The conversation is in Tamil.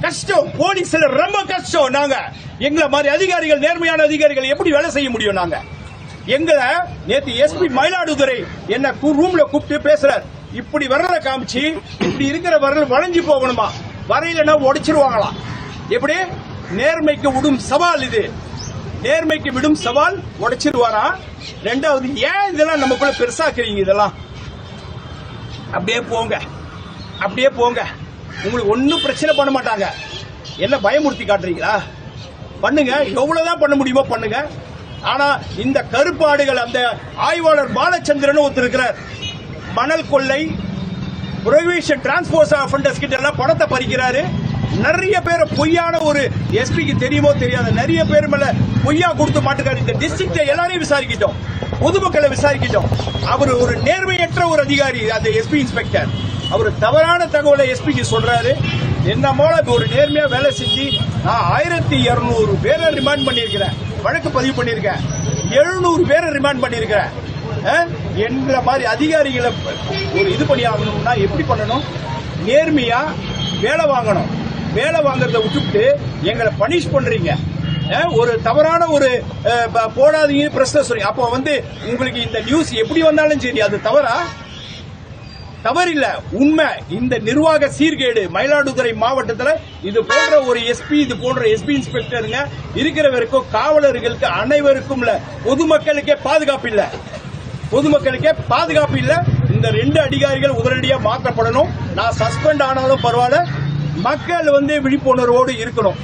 கஷ்டம். போலீஸ்ல ரொம்ப கஷ்டம். நாங்க எங்களை மாதிரி அதிகாரிகள், நேர்மையான அதிகாரிகள் எப்படி வேலை செய்ய முடியும்? நாங்க எங்களை நேத்து எஸ்பி மயிலாடுதுறை என்ன ரூம்ல கூப்பிட்டு பேசுறாரு. இப்படி வரல காமிச்சு, இப்படி இருக்கிற வரல வளைஞ்சு போகணுமா, வரையிலன்னா உடைச்சிருவாங்களாம். எப்படி? நேர்மைக்கு விடும் சவால் இது. நேர்மைக்கு விடும் சவால் உடைச்சிருவாரா? ரெண்டாவது, ஏன் இதெல்லாம் நமக்குள்ள பெருசாக்குறீங்க? இதெல்லாம் அப்படியே போங்க, அப்படியே போங்க. உங்களுக்கு ஒன்னும் பிரச்சனை பண்ண மாட்டாங்க. என்ன பயமுறுத்தி காட்டுறீங்களா? பண்ணுங்க, எவ்வளவுதான் பண்ண முடியுமோ பண்ணுங்க. ஆனா இந்த கருப்பாடுகள், அந்த ஆய்வாளர் பாலச்சந்திரன் ஒருத்தர் இருக்கிறார், மணல் கொள்ளை, புரோவிஷன் டிரான்ஸ்போர்ட் அஃபெண்டர்ஸ் கிட்ட எல்லாம் பணத்தை பறிக்கிறாரு. நிறைய பேர் பொய்யான, ஒரு எஸ்பிக்கு தெரியுமோ தெரியாத நிறைய பேர் மேல பொய்யா கொடுத்து மாட்டுக்காரு. இந்த டிஸ்ட்ரிக்ட் எல்லாரையும் விசாரிக்கிட்டோம், பொதுமக்களை விசாரிக்கிட்டோம். அவர் ஒரு நேர்மையற்ற ஒரு அதிகாரி, அந்த எஸ்பி இன்ஸ்பெக்டர். அவர் தவறான தகவலை எஸ்பிக்கு சொல்றாரு. என்ன போல ஒரு நேர்மையா வேலை செஞ்சு நான் 1200 பேரை ரிமாண்ட் பண்ணிருக்கிறேன், வழக்கு பதிவு பண்ணிருக்கேன். 700 பேரை ரிமாண்ட் பண்ணிருக்கிறேன். எங்களை மாதிரி அதிகாரிகளை ஒரு இது பண்ணி ஆகணும்னா எப்படி பண்ணணும்? நேர்மையா வேலை வாங்கணும். வேலை வாங்கறத விட்டுட்டு எங்களை பனிஷ் பண்றீங்க. ஒரு தவறான ஒரு போடாதீங்க பிரச்சனை சொல்றீங்க. அப்போ உங்களுக்கு இந்த நியூஸ் எப்படி வந்தாலும் சரி, அது தவறா? தவறில்ல, உண்மை. இந்த நிர்வாக சீர்கேடு மயிலாடுதுறை மாவட்டத்தில் இது போன்ற ஒரு எஸ்பி, இது போன்ற எஸ்பி இன்ஸ்பெக்டருங்க இருக்கிற வரைக்கும் காவலர்களுக்கு அனைவருக்கும் இல்ல, பொதுமக்களுக்கே பாதுகாப்பு இல்ல. பொதுமக்களுக்கே பாதுகாப்பு இல்ல. இந்த 2 அதிகாரிகள் உடனடியாக மாற்றப்படணும். நான் சஸ்பெண்ட் ஆனாலும் பரவாயில்ல, மக்கள் விழிப்புணர்வோடு இருக்கணும்.